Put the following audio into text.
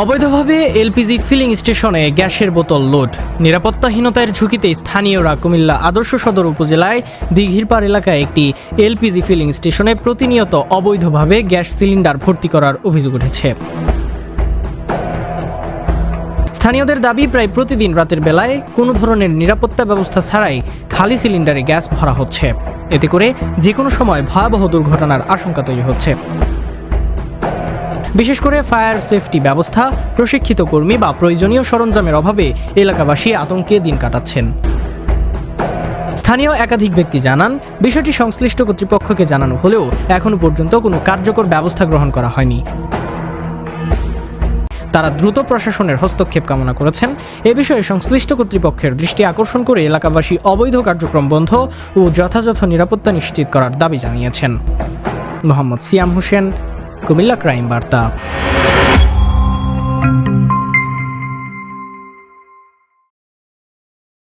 অবৈধভাবে LPG feeling স্টেশনে গ্যাসের বোতল লোড। নিরাপত্তাহীনতার ঝুঁকিতে স্থানীয়রা কুমিল্লা আদর্শ সদর উপজেলায় দিঘিরপাড় এলাকায় একটি এলপিজি ফিলিং স্টেশনে প্রতিনিয়ত অবৈধভাবে গ্যাস সিলিন্ডার ভর্তি করার অভিযোগ উঠেছে। স্থানীয়দের দাবি, প্রায় প্রতিদিন রাতের বেলায় কোনো ধরনের নিরাপত্তা ব্যবস্থা ছাড়াই খালি সিলিন্ডারে গ্যাস ভরা হচ্ছে। এতে করে যে কোনো সময় ভয়াবহ দুর্ঘটনার আশঙ্কা তৈরি হচ্ছে। বিশেষ করে ফায়ার সেফটি ব্যবস্থা, প্রশিক্ষিত কর্মী বা প্রয়োজনীয় সরঞ্জামের অভাবে এলাকাবাসী আতঙ্কে দিন কাটাচ্ছেন। স্থানীয় একাধিক ব্যক্তি জানান, বিষয়টি সংশ্লিষ্ট কর্তৃপক্ষকে জানানো হলেও এখনো পর্যন্ত কোনো কার্যকর ব্যবস্থা গ্রহণ করা হয়নি। তারা দ্রুত প্রশাসনের হস্তক্ষেপ কামনা করেছেন। এ বিষয়ে সংশ্লিষ্ট কর্তৃপক্ষের দৃষ্টি আকর্ষণ করে এলাকাবাসী অবৈধ কার্যক্রম বন্ধ ও যথাযথ নিরাপত্তা নিশ্চিত করার দাবি জানিয়েছেন। মোহাম্মদ সিয়াম হোসেন, কুমিল্লা ক্রাইম বার্তা।